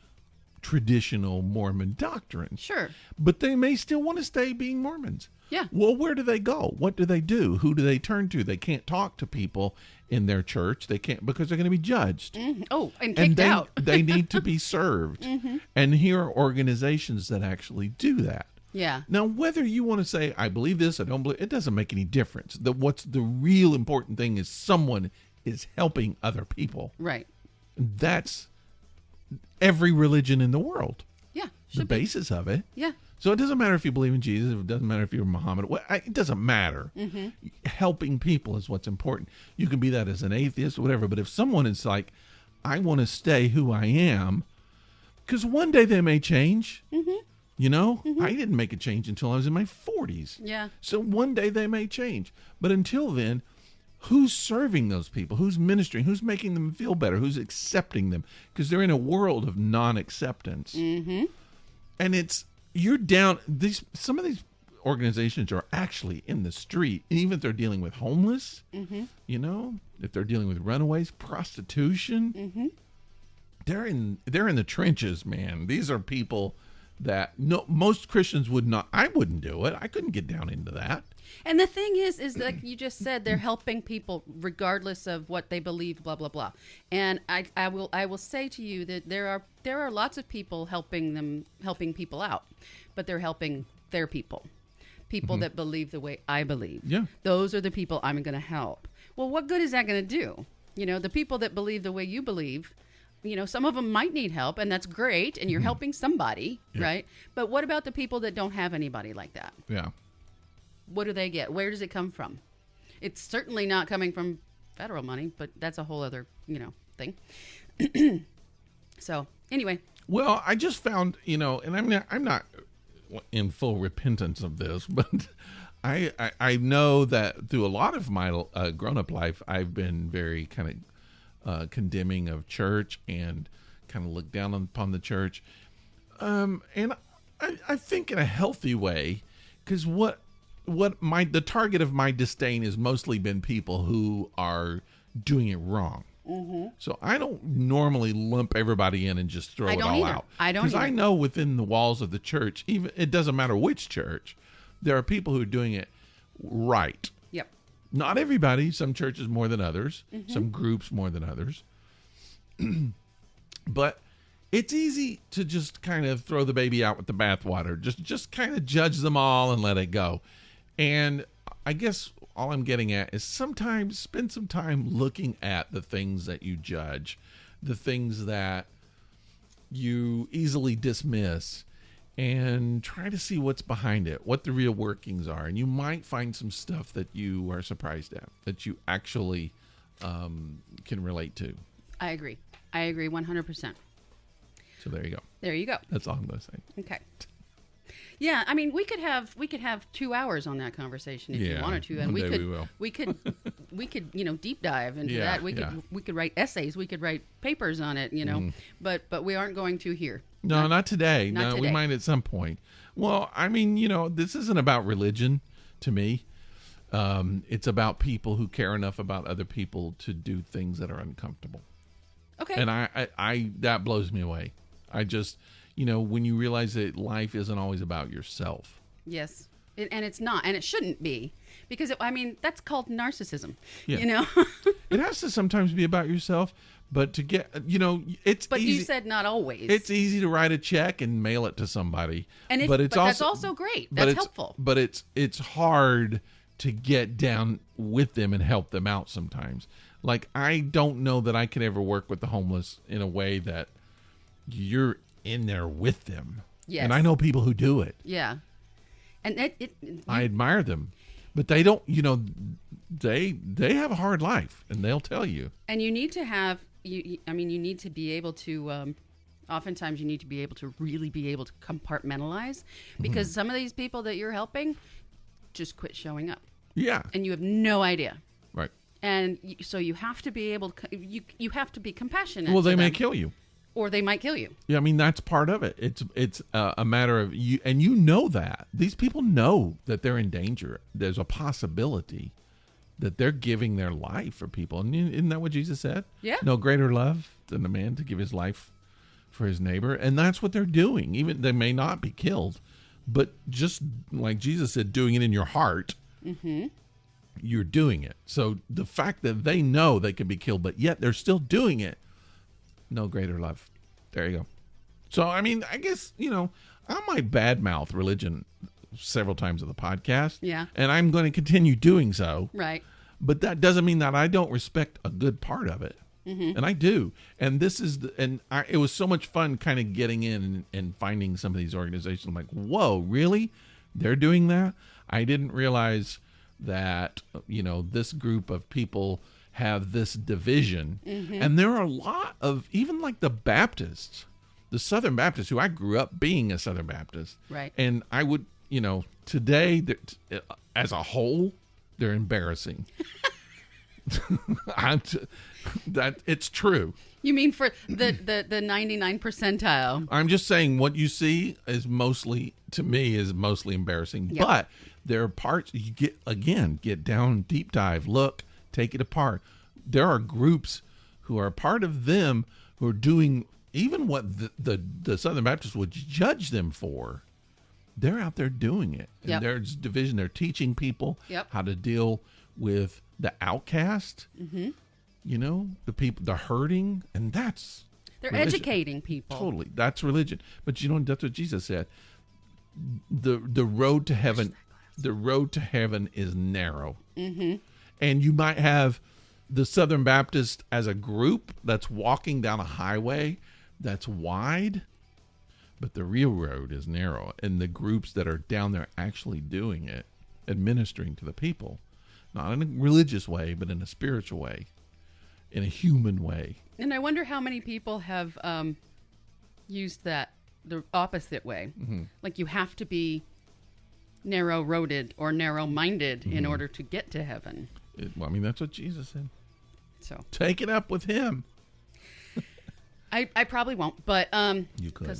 traditional Mormon doctrine. Sure. But they may still want to stay being Mormons. Yeah. Well, where do they go? What do they do? Who do they turn to? They can't talk to people in their church. They can't because they're going to be judged. Mm-hmm. Oh, and kicked out. They need to be served. Mm-hmm. And here are organizations that actually do that. Yeah. Now, whether you want to say, I believe this, I don't believe, it doesn't make any difference. What's the real important thing is someone is helping other people. Right. That's every religion in the world. Yeah. The basis of it. Yeah. So it doesn't matter if you believe in Jesus. It doesn't matter if you're Muhammad. It doesn't matter. Mm-hmm. Helping people is what's important. You can be that as an atheist or whatever. But if someone is like, I want to stay who I am, because one day they may change. Mm-hmm. Mm-hmm. I didn't make a change until I was in my 40s. Yeah. So one day they may change. But until then, who's serving those people? Who's ministering? Who's making them feel better? Who's accepting them? Because they're in a world of non-acceptance. Mm-hmm. And you're down. Some of these organizations are actually in the street, even if they're dealing with homeless. Mm-hmm. If they're dealing with runaways, prostitution. Mm-hmm. They're in the trenches, man. These are people that most Christians would not. I wouldn't do it. I couldn't get down into that. And the thing is like you just said, they're helping people regardless of what they believe, blah blah blah. And I will say to you that there are lots of people helping people out, but they're helping their people mm-hmm. that believe the way I believe. Yeah, those are the people I'm going to help. Well, what good is that going to do? The people that believe the way you believe. Some of them might need help, and that's great, and you're mm-hmm. helping somebody, right? But what about the people that don't have anybody like that? Yeah. What do they get? Where does it come from? It's certainly not coming from federal money, but that's a whole other, thing. So, anyway. Well, I just found, and I'm not in full repentance of this, but I know that through a lot of my grown-up life, I've been very kind of condemning of church and kind of look down upon the church. And I think in a healthy way, because the target of my disdain has mostly been people who are doing it wrong. Mm-hmm. So I don't normally lump everybody in and just throw it all out. I don't either. Because I know within the walls of the church, even it doesn't matter which church, there are people who are doing it right. Yep. Not everybody. Some churches more than others. Mm-hmm. Some groups more than others. But it's easy to just kind of throw the baby out with the bathwater. Just kind of judge them all and let it go. And I guess all I'm getting at is sometimes spend some time looking at the things that you judge, the things that you easily dismiss, and try to see what's behind it, what the real workings are. And you might find some stuff that you are surprised at, that you actually can relate to. I agree 100%. So there you go. There you go. That's all I'm going to say. Okay. Yeah, I mean, we could have 2 hours on that conversation if you wanted to, and we could deep dive into that. We could write essays, we could write papers on it, but we aren't going to here. No, not today. Not today. We might at some point. Well, I mean, this isn't about religion to me. It's about people who care enough about other people to do things that are uncomfortable. Okay. And I that blows me away. I just, when you realize that life isn't always about yourself. Yes. And it's not, and it shouldn't be, because that's called narcissism. Yeah. It has to sometimes be about yourself, but to get, it's But easy. you said not always. It's easy to write a check and mail it to somebody. And but that's also great. That's helpful. But it's hard to get down with them and help them out sometimes. Like, I don't know that I could ever work with the homeless in a way that you're in there with them. Yes. And I know people who do it. Yeah. And I admire them. But they don't, they have a hard life, and they'll tell you. And you need to have, you need to be able to, oftentimes you need to be able to really be able to compartmentalize, because some of these people that you're helping just quit showing up. Yeah. And you have no idea. Right. And so you have to be able to, you have to be compassionate. Well, they may them, kill you. or they might kill you. Yeah, that's part of it. It's a matter of you, and that these people know that they're in danger. There's a possibility that they're giving their life for people, and isn't that what Jesus said? Yeah. No greater love than a man to give his life for his neighbor, and that's what they're doing. Even they may not be killed, but just like Jesus said, doing it in your heart. Mm-hmm. You're doing it. So the fact that they know they could be killed, but yet they're still doing it. No greater love. There you go. So, I guess, I might badmouth religion several times on the podcast. Yeah. And I'm going to continue doing so. Right. But that doesn't mean that I don't respect a good part of it. Mm-hmm. And I do. And this is, it was so much fun kind of getting in and finding some of these organizations. I'm like, whoa, really? They're doing that? I didn't realize that, this group of people have this division. Mm-hmm. And there are a lot of, even like the Baptists, the Southern Baptists, who I grew up being a Southern Baptist. Right. And I would, today, as a whole, they're embarrassing. That it's true. You mean for the 99 percentile? I'm just saying what you see is mostly embarrassing. Yep. But there are parts you get down, deep dive, look, take it apart. There are groups who are part of them who are doing even what the Southern Baptists would judge them for. They're out there doing it. And yep. There's division. They're teaching people yep. how to deal with the outcast. Mm-hmm. The people, the hurting, and that's they're religion. Educating people. Totally, that's religion. But that's what Jesus said. The road to heaven, is narrow. Mm-hmm. And you might have the Southern Baptist as a group that's walking down a highway that's wide, but the real road is narrow. And the groups that are down there actually doing it, administering to the people, not in a religious way, but in a spiritual way, in a human way. And I wonder how many people have used that the opposite way. Mm-hmm. Like, you have to be narrow-roaded or narrow-minded mm-hmm. in order to get to heaven. That's what Jesus said. So take it up with him. I probably won't, but you could.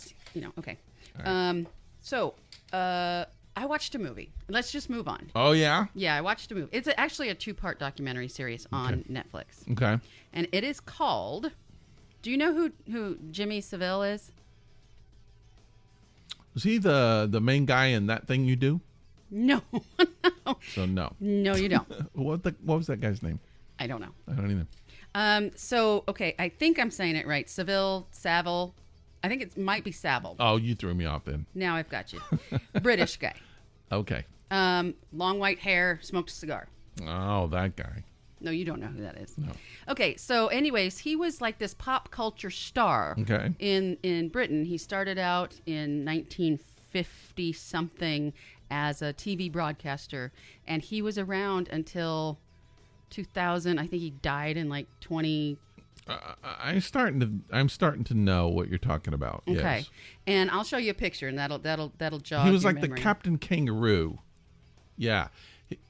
Okay. Right. So I watched a movie. Let's just move on. Oh yeah. Yeah, I watched a movie. It's actually a 2-part documentary series on Netflix. Okay. And it is called. Do you know who Jimmy Savile is? Was he the main guy in That Thing You Do? No. No. So no. No, you don't. What was that guy's name? I don't know. I don't either. So, okay, I think I'm saying it right. Savile. I think it might be Savile. Oh, you threw me off then. Now I've got you. British guy. Okay. Long white hair, smoked a cigar. Oh, that guy. No, you don't know who that is. No. Okay, so anyways, he was like this pop culture star in Britain. He started out in 1950 something as a TV broadcaster, and he was around until 2000. I think he died in like 20. I'm starting to know what you're talking about. Okay, yes. And I'll show you a picture, and that'll jog. He was your like memory. the Captain Kangaroo. Yeah.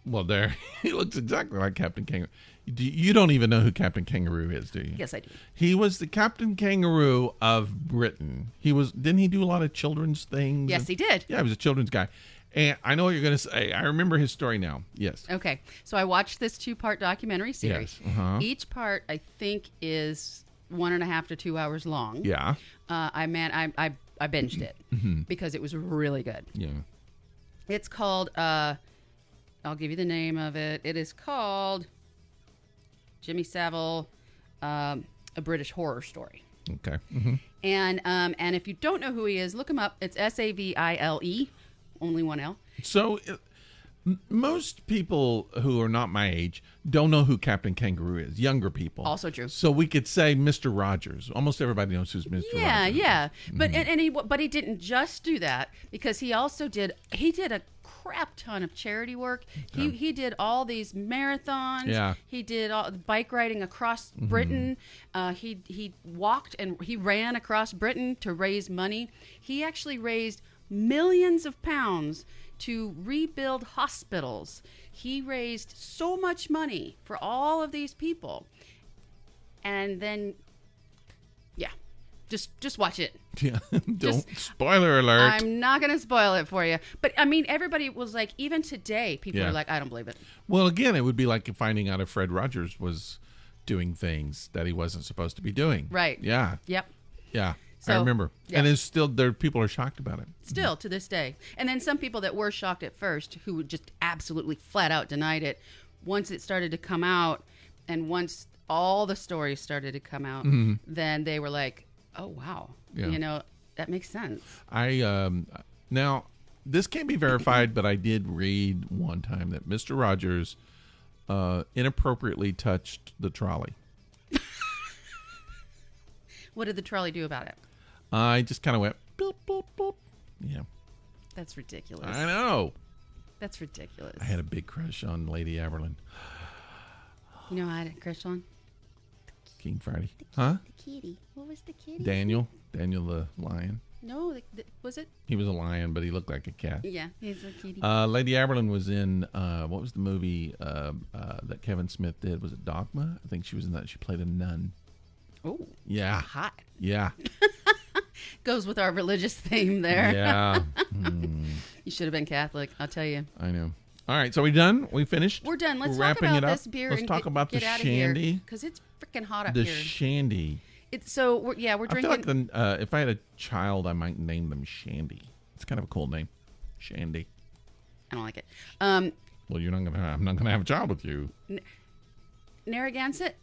There he looks exactly like Captain Kangaroo. You don't even know who Captain Kangaroo is, do you? Yes, I do. He was the Captain Kangaroo of Britain. Didn't he do a lot of children's things? Yes, he did. Yeah, he was a children's guy. And I know what you're going to say. I remember his story now. Yes. Okay. So I watched this 2-part documentary series. Yes. Uh-huh. Each part, I think, is 1.5 to 2 hours long. Yeah. I binged it because it was really good. Yeah. It's called, I'll give you the name of it. It is called Jimmy Savile, A British Horror Story. Okay. Mm-hmm. And if you don't know who he is, look him up. It's Savile, only one L. So most people who are not my age don't know who Captain Kangaroo is. Younger people. Also true. So we could say Mr. Rogers. Almost everybody knows who's Mr. Rogers. Yeah. But he didn't just do that, because he also did a crap ton of charity work. He did all these marathons. Yeah. He did all the bike riding across Britain. He walked and he ran across Britain to raise money. He actually raised millions of pounds to rebuild hospitals. He raised so much money for all of these people. And then, yeah, just watch it. Yeah. Spoiler alert. I'm not going to spoil it for you. But, I mean, everybody was like, even today, people are like, I don't believe it. Well, again, it would be like finding out if Fred Rogers was doing things that he wasn't supposed to be doing. Right. Yeah. Yep. Yeah. So, I remember. yeah. And it's still there. People are shocked about it. Still to this day. And then some people that were shocked at first, who just absolutely flat out denied it, once it started to come out and once all the stories started to come out, then they were like, oh, wow. Yeah. You know, that makes sense. Now, this can't be verified, but I did read one time that Mr. Rogers inappropriately touched the trolley. What did the trolley do about it? I just kind of went, boop, boop, boop. Yeah. That's ridiculous. I know. That's ridiculous. I had a big crush on Lady Aberlin. You know, I had a crush on King Friday. Huh? the kitty. What was the kitty? Daniel the lion. No, was it? He was a lion, but he looked like a cat. Yeah, he's a kitty. Lady Aberlin was in, what was the movie that Kevin Smith did? Was it Dogma? I think she was in that. She played a nun. Oh, Yeah. hot. Yeah. Goes with our religious theme there. Yeah. You should have been Catholic, I'll tell you. I know. All right, so we done? We finished? We're done. Let's We're talk wrapping about it up. this beer Let's and talk about get the out of here, Shandy. because it's freaking hot up The here. Shandy. We're I feel drinking. like if I had a child, I might name them Shandy. It's kind of a cool name, Shandy. I don't like it. Well, I'm not gonna have a child with you. Narragnsett.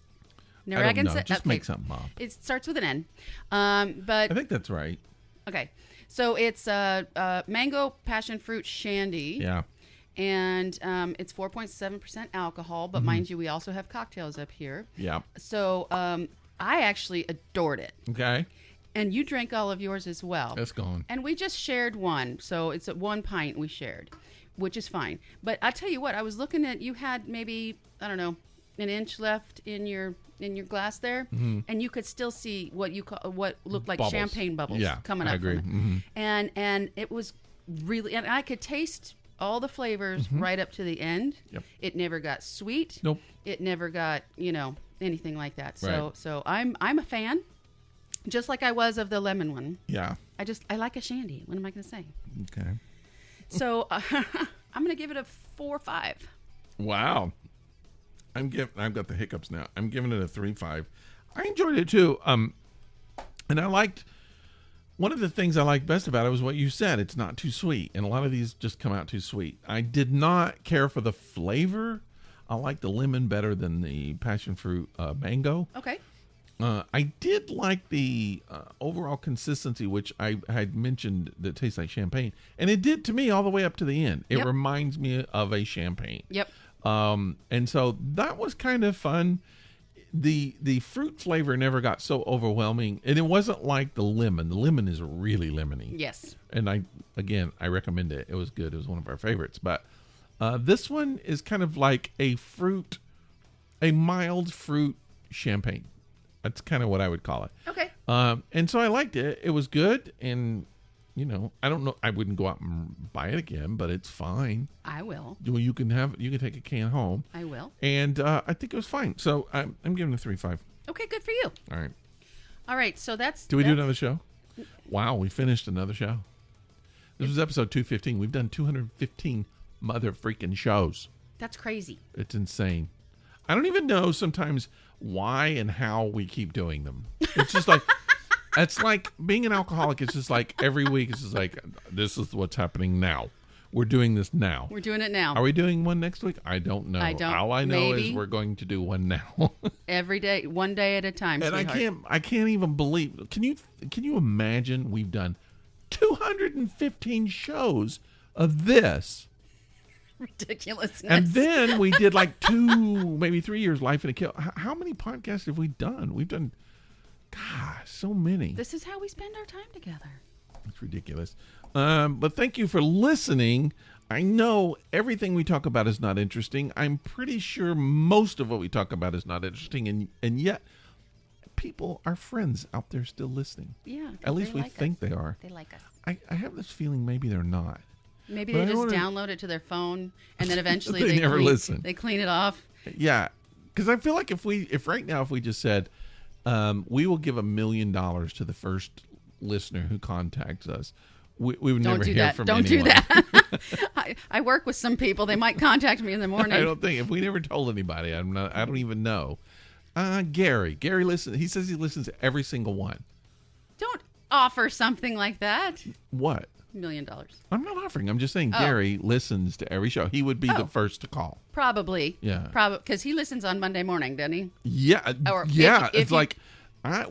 I don't know. Just okay. make something up. It starts with an N. But I think that's right. okay, so it's Mango-Passionfruit Shandy. Yeah. And it's 4.7% alcohol, but mind you, we also have cocktails up here. Yeah. So I actually adored it. Okay. And you drank all of yours as well. That's gone. And we just shared one. So it's at 1 pint we shared, which is fine. But I tell you what, I was looking at, you had maybe, I don't know, an inch left in your glass there, and you could still see what looked like Bubbles. champagne bubbles coming I up agree. from it. And it was really, and I could taste all the flavors right up to the end. Yep. It never got sweet. Nope. It never got, anything like that. So Right. so I'm a fan, just like I was of the lemon one. Yeah. I like a Shandy. What am I going to say? Okay. So I'm going to give it a 4 or 5. Wow. I've got the hiccups now. I'm giving it a 3.5. I enjoyed it too. And I liked, one of the things I liked best about it was what you said. It's not too sweet. And a lot of these just come out too sweet. I did not care for the flavor. I like the lemon better than the passion fruit mango. Okay. I did like the overall consistency, which I had mentioned that tastes like champagne. And it did to me all the way up to the end. It Yep. reminds me of a champagne. Yep. And so that was kind of fun. The fruit flavor never got so overwhelming, and it wasn't like the lemon. The lemon is really lemony. Yes. And I recommend it. It was good. It was one of our favorites. But this one is kind of like a mild fruit champagne. That's kind of what I would call it. Okay. And so I liked it. It was good, and I don't know. I wouldn't go out and buy it again, but it's fine. I will. You can take a can home. I will. And I think it was fine. So I'm giving it a 3.5. Okay, good for you. All right. All right, so that's... Do we do another show? Wow, we finished another show. This was episode 215. We've done 215 mother freaking shows. That's crazy. It's insane. I don't even know sometimes why and how we keep doing them. It's just like, it's like being an alcoholic. It's just like every week, it's just like, this is what's happening now. We're doing this now. We're doing it now. Are we doing one next week? I don't know. All I know is we're going to do one now. Every day, one day at a time, and sweetheart. I can't even believe. Can you imagine we've done 215 shows of this? Ridiculousness. And then we did like 2, maybe 3 years Life in a Kill. How many podcasts have we done? We've done, gosh, so many. This is how we spend our time together. It's ridiculous. But thank you for listening. I know everything we talk about is not interesting. I'm pretty sure most of what we talk about is not interesting. And yet, people, our friends out there still listening. Yeah. At least we think they are. They like us. I have this feeling maybe they're not. Maybe they just download it to their phone, and then eventually they never listen. They clean it off. Yeah, because I feel like if right now we just said we will give $1 million to the first listener who contacts us, we would never hear from anyone. Don't do that. I work with some people. They might contact me in the morning. I don't think if we never told anybody, I don't even know. Gary listens. He says he listens to every single one. Don't offer something like that. What? $1 million. I'm not offering. I'm just saying Gary listens to every show. He would be the first to call. Probably. Yeah. Probably because he listens on Monday morning, doesn't he? Yeah. Or yeah. if It's like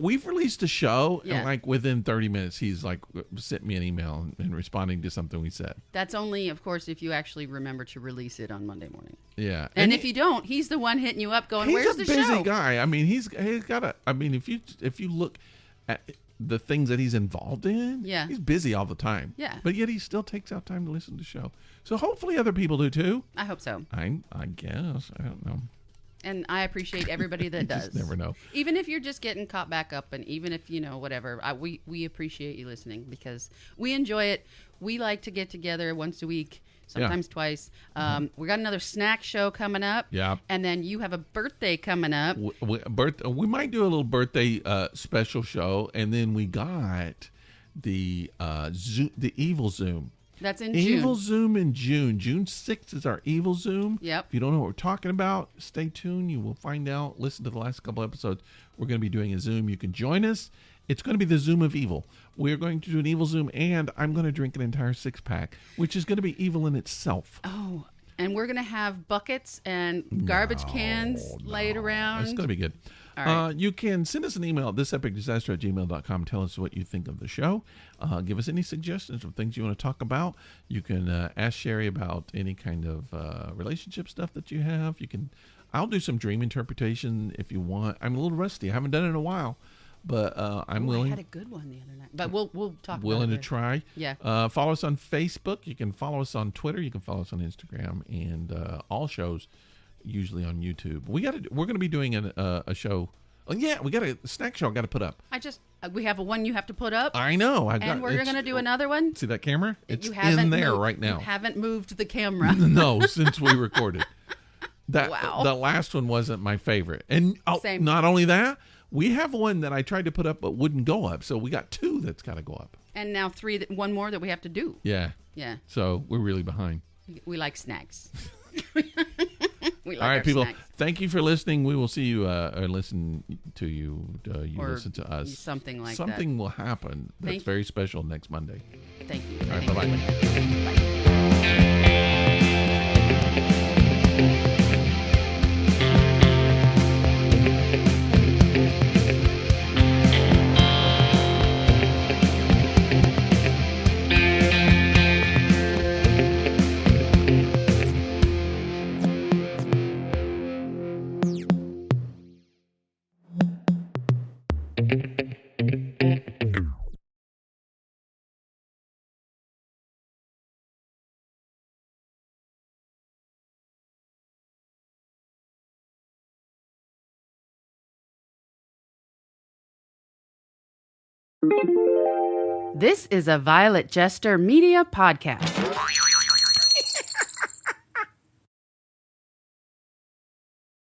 we've released a show, Yeah. and like within 30 minutes, he's like sent me an email and responding to something we said. That's only, of course, if you actually remember to release it on Monday morning. Yeah. And if you don't, he's the one hitting you up, going, he's "Where's a the busy show?" guy. I mean, he's got a. I mean, if you look at the things that he's involved in, Yeah. he's busy all the time. Yeah. But yet he still takes out time to listen to the show. So hopefully other people do too. I hope so. I guess. I don't know. And I appreciate everybody that does. Just never know. Even if you're just getting caught back up, and even if, whatever, we appreciate you listening because we enjoy it. We like to get together once a week, sometimes twice. We got another snack show coming up. Yeah. And then you have a birthday coming up. We might do a little birthday special show, and then we got the Evil Zoom. That's in Evil June. Zoom in June. June 6th is our Evil Zoom. Yep. If you don't know what we're talking about, stay tuned. You will find out. Listen to the last couple episodes. We're going to be doing a Zoom. You can join us. It's going to be the Zoom of Evil. We're going to do an Evil Zoom, and I'm going to drink an entire 6-pack, which is going to be evil in itself. Oh, and we're going to have buckets and garbage cans laid around. It's going to be good. All right. You can send us an email at thisepicdisaster@gmail.com. Tell us what you think of the show. Give us any suggestions of things you want to talk about. You can ask Cheri about any kind of relationship stuff that you have. I'll do some dream interpretation if you want. I'm a little rusty. I haven't done it in a while, but I'm willing. I had a good one the other night, but we'll talk. Willing about it to try. Yeah. Follow us on Facebook. You can follow us on Twitter. You can follow us on Instagram, and all shows usually on YouTube. We're going to be doing a show. Oh yeah, we got a snack show I got to put up. We have one you have to put up. I know. And we're going to do another one. See that camera? It's in there right now. You haven't moved the camera. No, since we recorded. Wow. The last one wasn't my favorite. And Same. Not only that, we have one that I tried to put up but wouldn't go up. So we got 2 that's got to go up. And now one more that we have to do. Yeah. Yeah. So we're really behind. We like snacks. We like all right, our people. snacks. Thank you for listening. We will see you or listen to you. You Or listen to us. something like that. Something will happen that's very special next Monday. Thank you. All right, Thank bye-bye. you. Bye. This is a Violet Jester Media podcast.